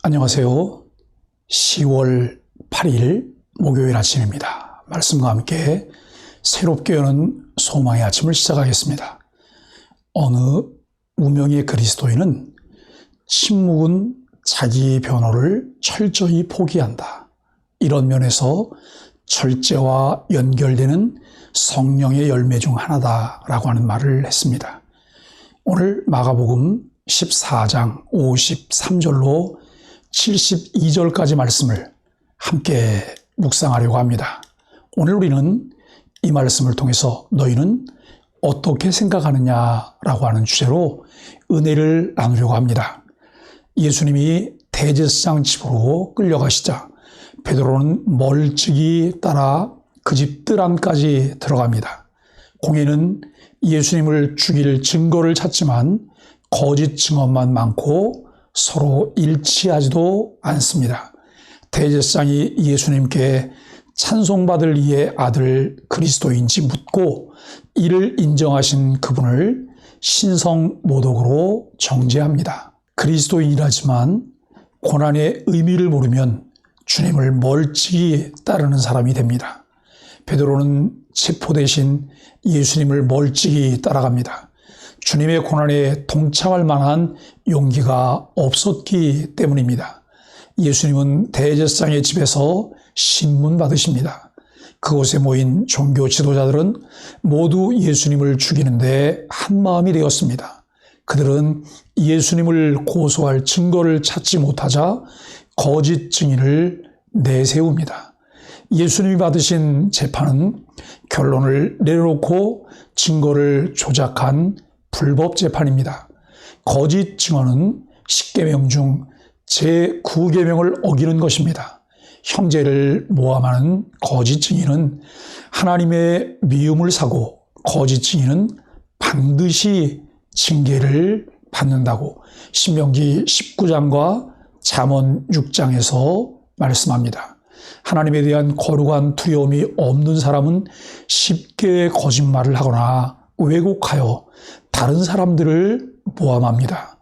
안녕하세요. 10월 8일 목요일 아침입니다. 말씀과 함께 새롭게 여는 소망의 아침을 시작하겠습니다. 어느 무명의 그리스도인은 침묵은 자기 변호를 철저히 포기한다. 이런 면에서 절제와 연결되는 성령의 열매 중 하나다라고 하는 말을 했습니다. 오늘 마가복음 14장 53절로 72절까지 말씀을 함께 묵상하려고 합니다. 오늘 우리는 이 말씀을 통해서 너희는 어떻게 생각하느냐라고 하는 주제로 은혜를 나누려고 합니다. 예수님이 대제사장 집으로 끌려가시자 베드로는 멀찍이 따라 그 집 뜰 안까지 들어갑니다. 공회는 예수님을 죽일 증거를 찾지만 거짓 증언만 많고 서로 일치하지도 않습니다. 대제사장이 예수님께 찬송받을 이의 아들 그리스도인지 묻고 이를 인정하신 그분을 신성모독으로 정죄합니다. 그리스도인이라지만 고난의 의미를 모르면 주님을 멀찍이 따르는 사람이 됩니다. 베드로는 체포 대신 예수님을 멀찍이 따라갑니다. 주님의 고난에 동참할 만한 용기가 없었기 때문입니다. 예수님은 대제사장의 집에서 신문 받으십니다. 그곳에 모인 종교 지도자들은 모두 예수님을 죽이는데 한마음이 되었습니다. 그들은 예수님을 고소할 증거를 찾지 못하자 거짓 증인을 내세웁니다. 예수님이 받으신 재판은 결론을 내려놓고 증거를 조작한 불법 재판입니다. 거짓 증언은 10계명 중 제9계명을 어기는 것입니다. 형제를 모함하는 거짓 증인은 하나님의 미움을 사고 거짓 증인은 반드시 징계를 받는다고 신명기 19장과 잠언 6장에서 말씀합니다. 하나님에 대한 거룩한 두려움이 없는 사람은 쉽게 거짓말을 하거나 왜곡하여 다른 사람들을 모함합니다.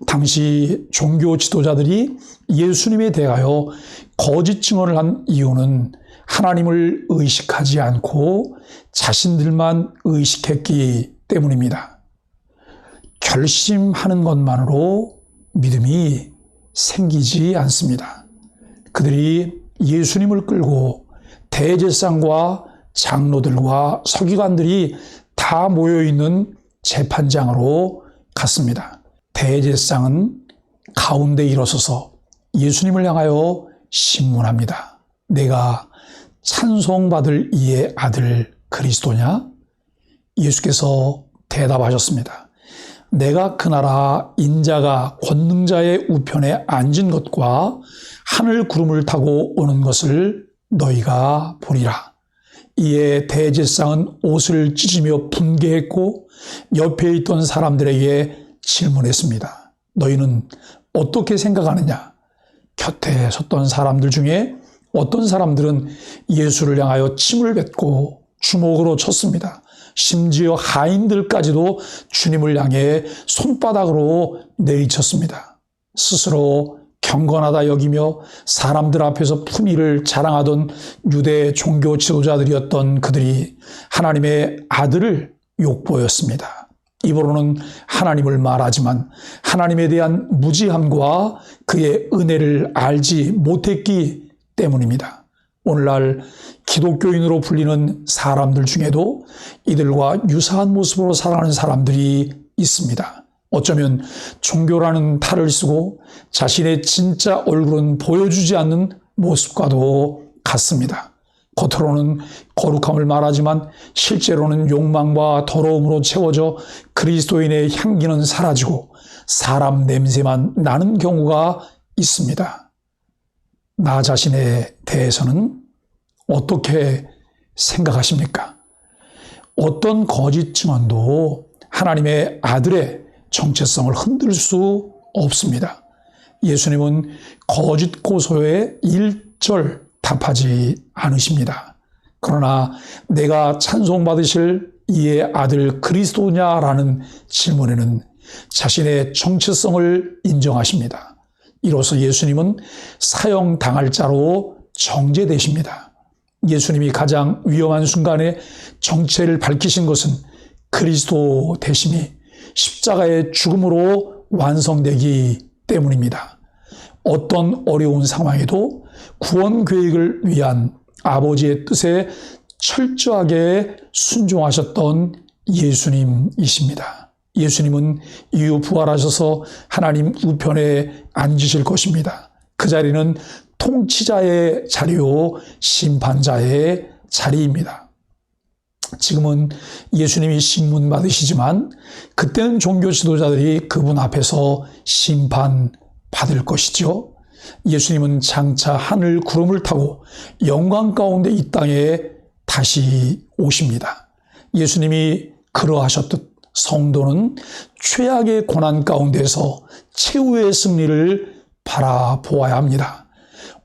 당시 종교 지도자들이 예수님에 대하여 거짓 증언을 한 이유는 하나님을 의식하지 않고 자신들만 의식했기 때문입니다. 결심하는 것만으로 믿음이 생기지 않습니다. 그들이 예수님을 끌고 대제사장과 장로들과 서기관들이 다 모여있는 재판장으로 갔습니다. 대제사장은 가운데 일어서서 예수님을 향하여 신문합니다. 내가 찬송받을 이의 아들 그리스도냐? 예수께서 대답하셨습니다. 내가 그 나라 인자가 권능자의 우편에 앉은 것과 하늘 구름을 타고 오는 것을 너희가 보리라. 이에 대제사장은 옷을 찢으며 분개했고 옆에 있던 사람들에게 질문했습니다. 너희는 어떻게 생각하느냐? 곁에 섰던 사람들 중에 어떤 사람들은 예수를 향하여 침을 뱉고 주먹으로 쳤습니다. 심지어 하인들까지도 주님을 향해 손바닥으로 내리쳤습니다. 스스로 경건하다 여기며 사람들 앞에서 품위를 자랑하던 유대 종교 지도자들이었던 그들이 하나님의 아들을 욕보였습니다. 입으로는 하나님을 말하지만 하나님에 대한 무지함과 그의 은혜를 알지 못했기 때문입니다. 오늘날 기독교인으로 불리는 사람들 중에도 이들과 유사한 모습으로 살아가는 사람들이 있습니다. 어쩌면 종교라는 탈을 쓰고 자신의 진짜 얼굴은 보여주지 않는 모습과도 같습니다. 겉으로는 거룩함을 말하지만 실제로는 욕망과 더러움으로 채워져 그리스도인의 향기는 사라지고 사람 냄새만 나는 경우가 있습니다. 나 자신에 대해서는 어떻게 생각하십니까? 어떤 거짓 증언도 하나님의 아들의 정체성을 흔들 수 없습니다. 예수님은 거짓 고소에 일절 답하지 않으십니다. 그러나 내가 찬송받으실 이의 아들 그리스도냐라는 질문에는 자신의 정체성을 인정하십니다. 이로써 예수님은 사형당할 자로 정죄되십니다. 예수님이 가장 위험한 순간에 정체를 밝히신 것은 그리스도 되심이 십자가의 죽음으로 완성되기 때문입니다. 어떤 어려운 상황에도 구원 계획을 위한 아버지의 뜻에 철저하게 순종하셨던 예수님이십니다. 예수님은 이후 부활하셔서 하나님 우편에 앉으실 것입니다. 그 자리는 통치자의 자리요 심판자의 자리입니다. 지금은 예수님이 신문받으시지만 그때는 종교 지도자들이 그분 앞에서 심판받을 것이죠. 예수님은 장차 하늘 구름을 타고 영광 가운데 이 땅에 다시 오십니다. 예수님이 그러하셨듯 성도는 최악의 고난 가운데서 최후의 승리를 바라보아야 합니다.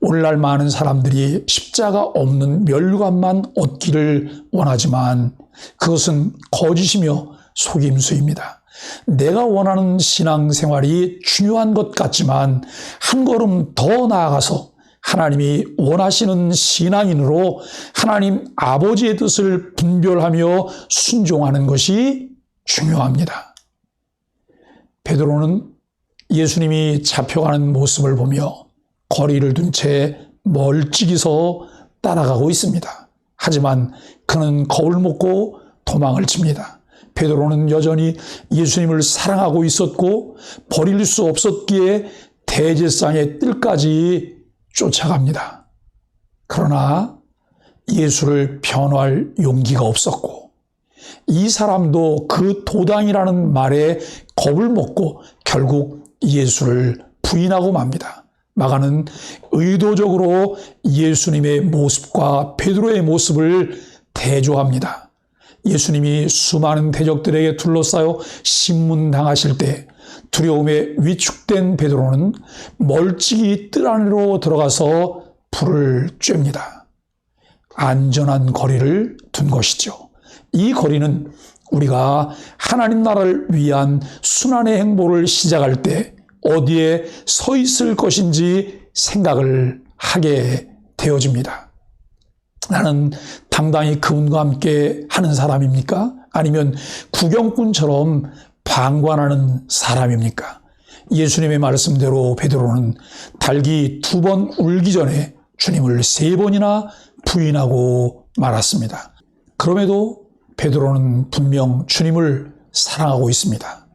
오늘날 많은 사람들이 십자가 없는 멸류관만 얻기를 원하지만 그것은 거짓이며 속임수입니다. 내가 원하는 신앙생활이 중요한 것 같지만 한 걸음 더 나아가서 하나님이 원하시는 신앙인으로 하나님 아버지의 뜻을 분별하며 순종하는 것이 중요합니다. 베드로는 예수님이 잡혀가는 모습을 보며 거리를 둔 채 멀찍이서 따라가고 있습니다. 하지만 그는 겁을 먹고 도망을 칩니다. 베드로는 여전히 예수님을 사랑하고 있었고 버릴 수 없었기에 대제사장의 뜰까지 쫓아갑니다. 그러나 예수를 변호할 용기가 없었고 이 사람도 그 도당이라는 말에 겁을 먹고 결국 예수를 부인하고 맙니다. 마가는 의도적으로 예수님의 모습과 베드로의 모습을 대조합니다. 예수님이 수많은 대적들에게 둘러싸여 신문당하실 때 두려움에 위축된 베드로는 멀찍이 뜰 안으로 들어가서 불을 쬐입니다. 안전한 거리를 둔 것이죠. 이 거리는 우리가 하나님 나라를 위한 순환의 행보를 시작할 때 어디에 서 있을 것인지 생각을 하게 되어집니다. 나는 당당히 그분과 함께 하는 사람입니까? 아니면 구경꾼처럼 방관하는 사람입니까? 예수님의 말씀대로 베드로는 닭이 2번 울기 전에 주님을 3번이나 부인하고 말았습니다. 그럼에도 베드로는 분명 주님을 사랑하고 있습니다.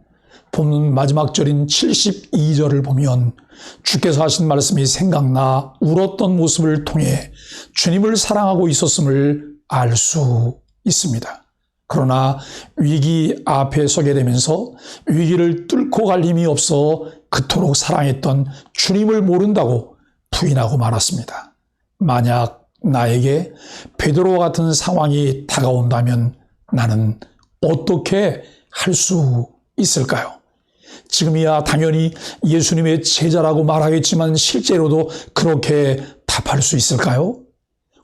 본문 마지막 절인 72절을 보면 주께서 하신 말씀이 생각나 울었던 모습을 통해 주님을 사랑하고 있었음을 알 수 있습니다. 그러나 위기 앞에 서게 되면서 위기를 뚫고 갈 힘이 없어 그토록 사랑했던 주님을 모른다고 부인하고 말았습니다. 만약 나에게 베드로와 같은 상황이 다가온다면 나는 어떻게 할 수 있을까요? 지금이야 당연히 예수님의 제자라고 말하겠지만 실제로도 그렇게 답할 수 있을까요?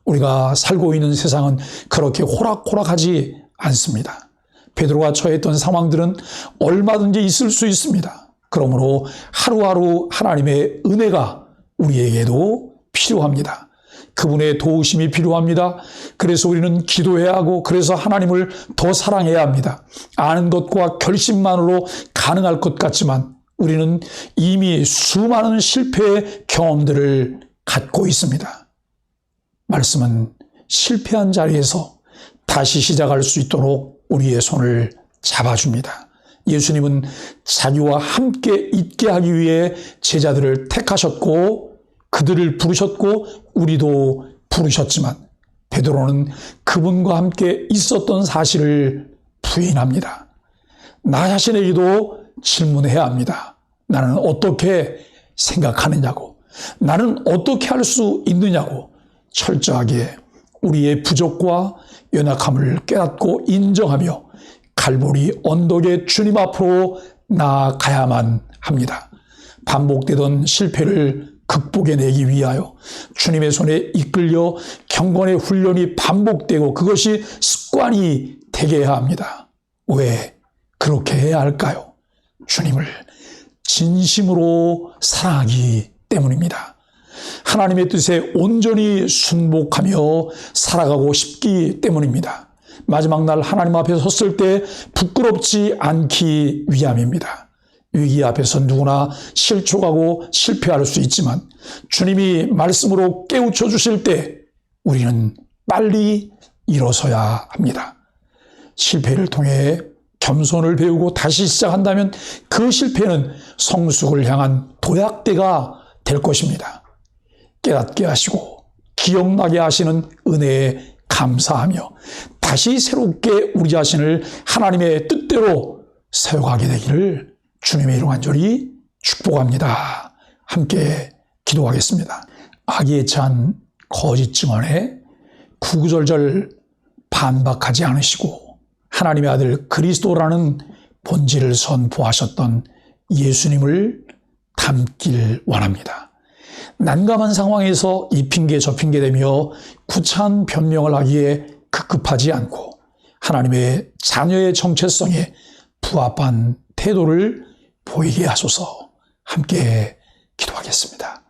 우리가 살고 있는 세상은 그렇게 호락호락하지 않습니다. 베드로가 처했던 상황들은 얼마든지 있을 수 있습니다. 그러므로 하루하루 하나님의 은혜가 우리에게도 필요합니다. 그분의 도우심이 필요합니다. 그래서 우리는 기도해야 하고 그래서 하나님을 더 사랑해야 합니다. 아는 것과 결심만으로 가능할 것 같지만 우리는 이미 수많은 실패의 경험들을 갖고 있습니다. 말씀은 실패한 자리에서 다시 시작할 수 있도록 우리의 손을 잡아줍니다. 예수님은 자기와 함께 있게 하기 위해 제자들을 택하셨고 그들을 부르셨고 우리도 부르셨지만 베드로는 그분과 함께 있었던 사실을 부인합니다. 나 자신에게도 질문해야 합니다. 나는 어떻게 생각하느냐고, 나는 어떻게 할 수 있느냐고 철저하게 우리의 부족과 연약함을 깨닫고 인정하며 갈보리 언덕의 주님 앞으로 나아가야만 합니다. 반복되던 실패를 극복해내기 위하여 주님의 손에 이끌려 경건의 훈련이 반복되고 그것이 습관이 되게 해야 합니다. 왜 그렇게 해야 할까요? 주님을 진심으로 사랑하기 때문입니다. 하나님의 뜻에 온전히 순복하며 살아가고 싶기 때문입니다. 마지막 날 하나님 앞에 섰을 때 부끄럽지 않기 위함입니다. 위기 앞에서 누구나 실족하고 실패할 수 있지만 주님이 말씀으로 깨우쳐 주실 때 우리는 빨리 일어서야 합니다. 실패를 통해 겸손을 배우고 다시 시작한다면 그 실패는 성숙을 향한 도약대가 될 것입니다. 깨닫게 하시고 기억나게 하시는 은혜에 감사하며 다시 새롭게 우리 자신을 하나님의 뜻대로 세워가게 되기를 주님의 이름 간절히 축복합니다. 함께 기도하겠습니다. 악에 찬 거짓 증언에 구구절절 반박하지 않으시고 하나님의 아들 그리스도라는 본질을 선포하셨던 예수님을 닮길 원합니다. 난감한 상황에서 이 핑계 저 핑계 대며 구차한 변명을 하기에 급급하지 않고 하나님의 자녀의 정체성에 부합한 태도를 보이게 하소서. 함께 기도하겠습니다.